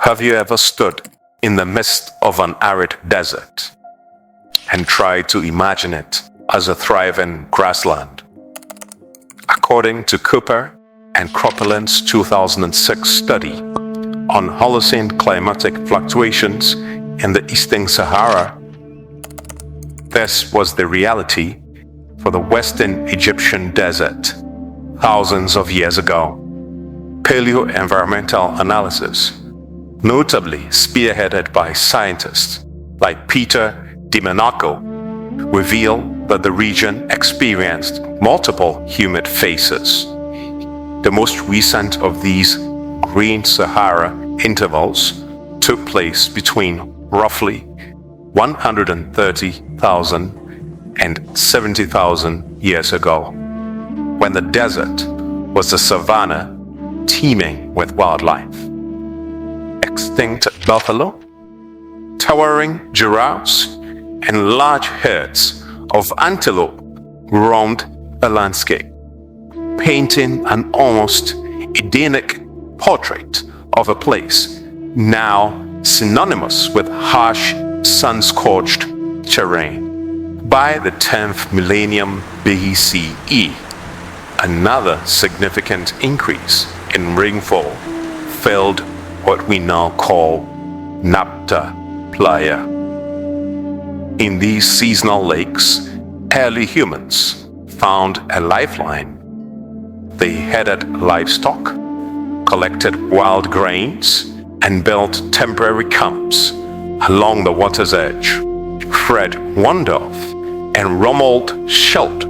Have you ever stood in the midst of an arid desert and tried to imagine it as a thriving grassland? According to Cooper and Cropland's 2006 study on Holocene climatic fluctuations in the Eastern Sahara, this was the reality for the Western Egyptian desert thousands of years ago. Paleo-environmental analysis, notably spearheaded by scientists like Peter DiMonaco, reveal that the region experienced multiple humid phases. The most recent of these green Sahara intervals took place between roughly 130,000 and 70,000 years ago, when the desert was a savanna teeming with wildlife. Extinct buffalo, towering giraffes, and large herds of antelope roamed the landscape, painting an almost Edenic portrait of a place now synonymous with harsh, sun-scorched terrain. By the 10th millennium BCE, another significant increase in rainfall filled what we now call Nabta Playa. In these seasonal lakes, early humans found a lifeline. They herded livestock, collected wild grains, and built temporary camps along the water's edge. Fred Wandorf and Romuald Schultz,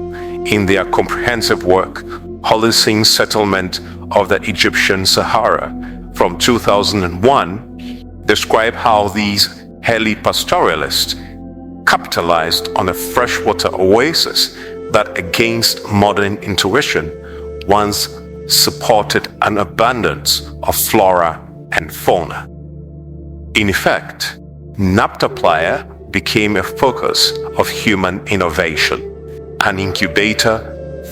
in their comprehensive work, Holocene Settlement of the Egyptian Sahara from 2001, describe how these early pastoralists capitalized on a freshwater oasis that, against modern intuition, once supported an abundance of flora and fauna. In effect, Nabta Playa became a focus of human innovation, an incubator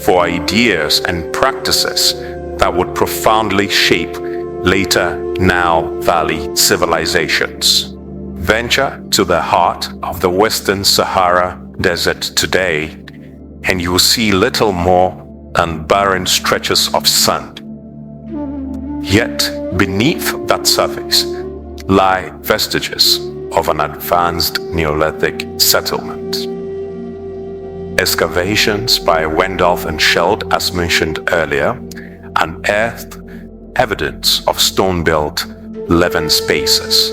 for ideas and practices that would profoundly shape later Nile Valley civilizations. Venture to the heart of the Western Sahara Desert today, and you will see little more than barren stretches of sand. Yet, beneath that surface lie vestiges of an advanced Neolithic settlement. Excavations by Wandorf and Schultz, as mentioned earlier, unearthed evidence of stone-built living spaces,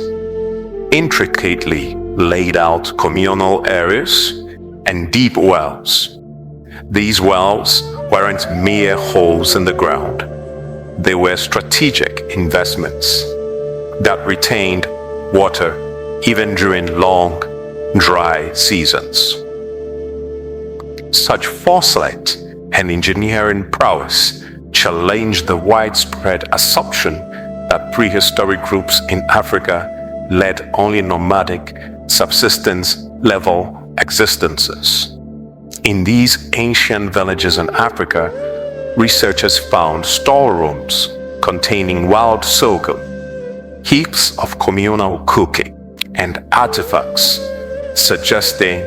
intricately laid out communal areas, and deep wells. These wells weren't mere holes in the ground. They were strategic investments that retained water even during long, dry seasons. Such foresight and engineering prowess challenged the widespread assumption that prehistoric groups in Africa led only nomadic, subsistence-level existences. In these ancient villages in Africa, researchers found storerooms containing wild sorghum, heaps of communal cooking, and artifacts suggesting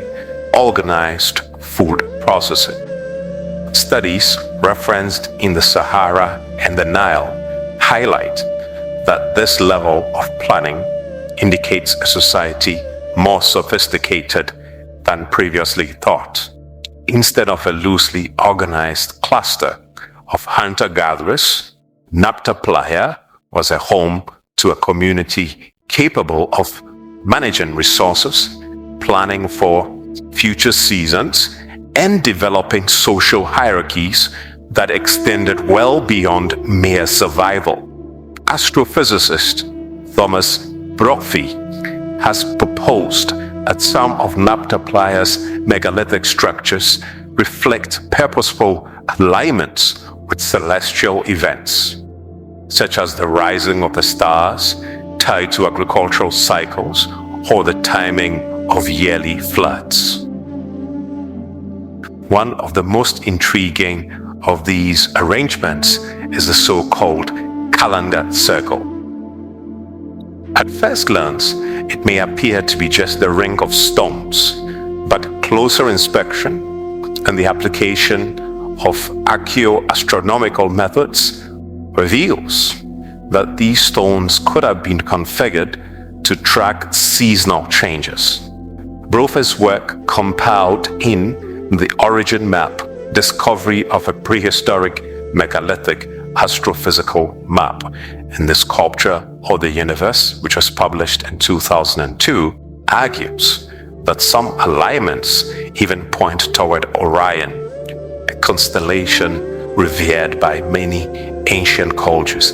organized food processing. Studies referenced in the Sahara and the Nile highlight that this level of planning indicates a society more sophisticated than previously thought. Instead of a loosely organized cluster of hunter-gatherers, Nabta Playa was a home to a community capable of managing resources, planning for future seasons, and developing social hierarchies that extended well beyond mere survival. Astrophysicist Thomas Brockfie has proposed that some of Nabta Playa's megalithic structures reflect purposeful alignments with celestial events, such as the rising of the stars tied to agricultural cycles or the timing of yearly floods. One of the most intriguing of these arrangements is the so-called calendar circle. At first glance, it may appear to be just a ring of stones, but closer inspection and the application of archaeoastronomical methods reveals that these stones could have been configured to track seasonal changes. Brofer's work compiled in The Origin Map, Discovery of a Prehistoric Megalithic Astrophysical Map, and the Sculpture of the Universe, which was published in 2002, argues that some alignments even point toward Orion, a constellation revered by many ancient cultures,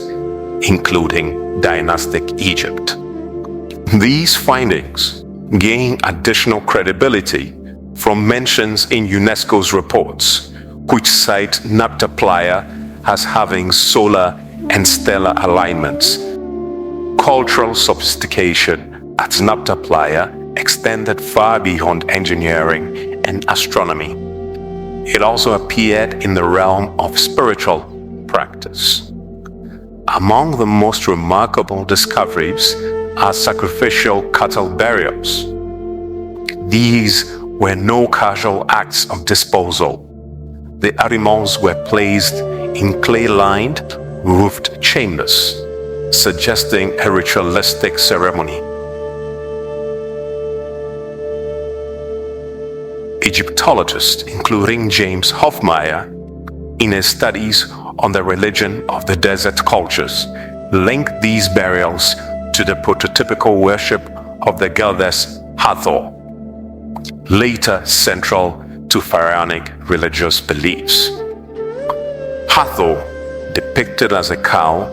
including dynastic Egypt. These findings gain additional credibility from mentions in UNESCO's reports, which cite Nabta Playa as having solar and stellar alignments. Cultural sophistication at Nabta Playa extended far beyond engineering and astronomy. It also appeared in the realm of spiritual practice. Among the most remarkable discoveries are sacrificial cattle burials. These were no casual acts of disposal. The animals were placed in clay-lined, roofed chambers, suggesting a ritualistic ceremony. Egyptologists, including James Hofmeyr, in his studies on the religion of the desert cultures, link these burials to the prototypical worship of the goddess Hathor, later central to pharaonic religious beliefs. Hathor, depicted as a cow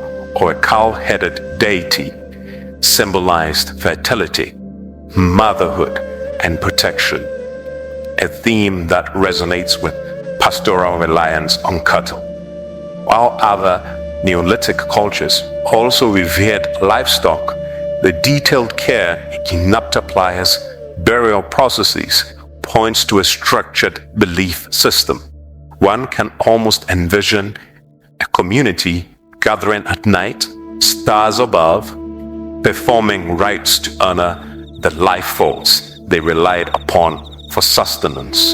or a cow-headed deity, symbolized fertility, motherhood, and protection, a theme that resonates with pastoral reliance on cattle. While other Neolithic cultures also revered livestock, the detailed care in Nabta Playa's burial processes points to a structured belief system. One can almost envision a community gathering at night, stars above, performing rites to honor the life force they relied upon for sustenance.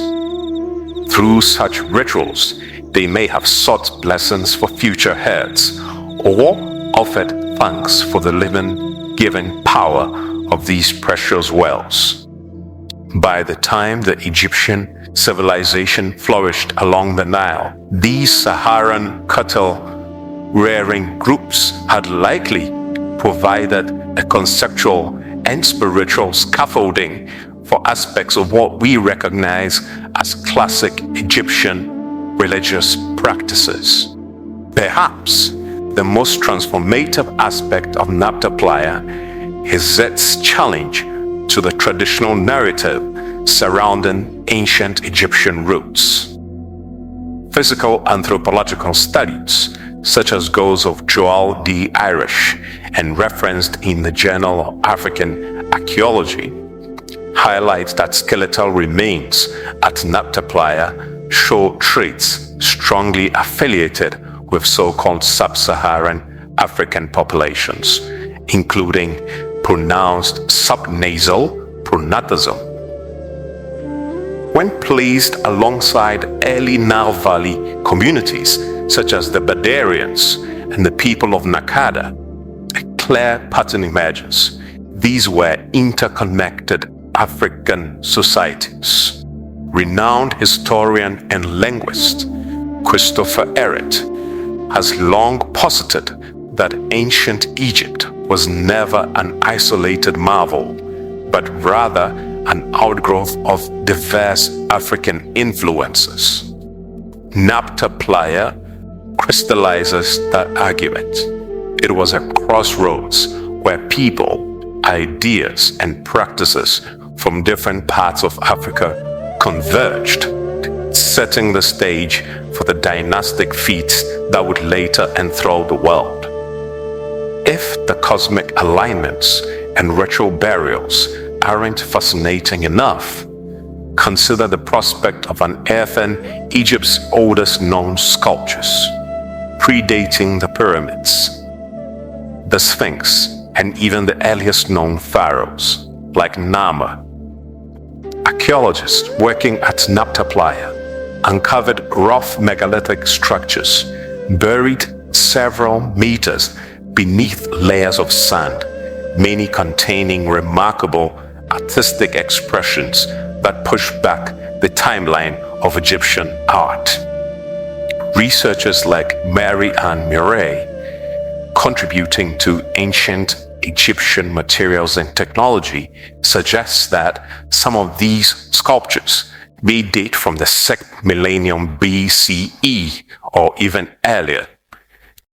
Through such rituals, they may have sought blessings for future herds or offered thanks for the living, power of these precious wells. By the time the Egyptian civilization flourished along the Nile, these Saharan cattle-rearing groups had likely provided a conceptual and spiritual scaffolding for aspects of what we recognize as classic Egyptian religious practices. Perhaps the most transformative aspect of Nabta Playa is its challenge to the traditional narrative surrounding ancient Egyptian roots. Physical anthropological studies, such as those of Joel D. Irish and referenced in the Journal of African Archaeology, highlights that skeletal remains at Nabta Playa show traits strongly affiliated with so-called sub-Saharan African populations, including pronounced subnasal pronatism. When placed alongside early Nile Valley communities such as the Badarians and the people of Nakada, a clear pattern emerges. These were interconnected African societies. Renowned historian and linguist Christopher Ehret has long posited that ancient Egypt was never an isolated marvel, but rather an outgrowth of diverse African influences. Nabta Playa crystallizes that argument. It was a crossroads where people, ideas, and practices from different parts of Africa converged, setting the stage for the dynastic feats that would later enthrall the world. If the cosmic alignments and ritual burials aren't fascinating enough, consider the prospect of unearthing Egypt's oldest known sculptures, predating the pyramids. The Sphinx, and even the earliest known pharaohs, like Nama. Archaeologists working at Nabta Playa uncovered rough megalithic structures buried several meters beneath layers of sand, many containing remarkable artistic expressions that push back the timeline of Egyptian art. Researchers like Mary Ann Murray, contributing to ancient Egyptian materials and technology, suggests that some of these sculptures may date from the 2nd millennium BCE or even earlier,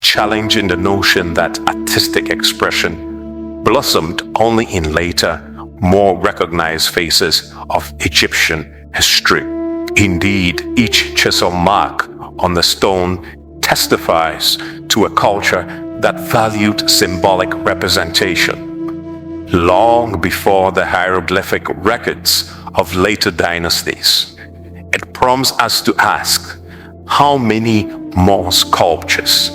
challenging the notion that artistic expression blossomed only in later, more recognized phases of Egyptian history. Indeed, each chisel mark on the stone testifies to a culture that valued symbolic representation long before the hieroglyphic records of later dynasties. It prompts us to ask, how many more sculptures,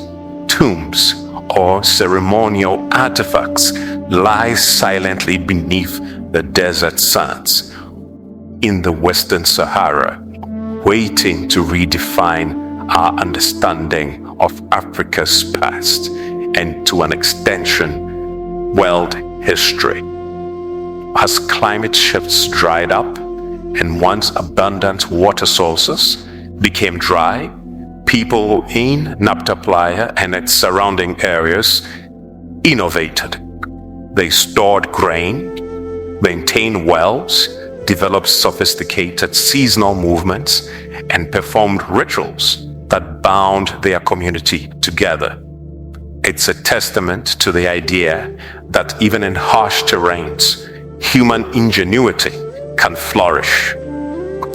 tombs, or ceremonial artifacts lie silently beneath the desert sands in the Western Sahara, waiting to redefine our understanding of Africa's past and, to an extension, world history? As climate shifts dried up and once abundant water sources became dry, people in Nabta Playa and its surrounding areas innovated. They stored grain, maintained wells, developed sophisticated seasonal movements, and performed rituals that bound their community together. It's a testament to the idea that even in harsh terrains, human ingenuity can flourish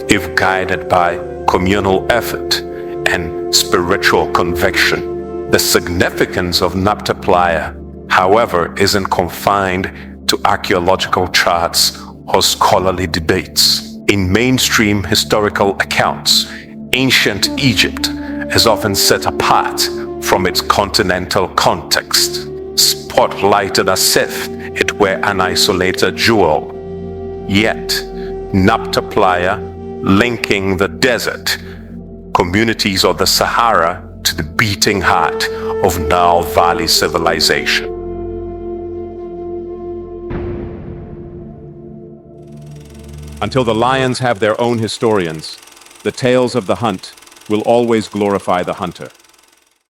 if guided by communal effort and spiritual conviction. The significance of Nabta Playa, however, isn't confined to archaeological charts or scholarly debates. In mainstream historical accounts, ancient Egypt is often set apart from its continental context, spotlighted as if it were an isolated jewel. Yet, Nabta Playa, linking the desert communities of the Sahara to the beating heart of Nile Valley civilization. Until the lions have their own historians, the tales of the hunt will always glorify the hunter.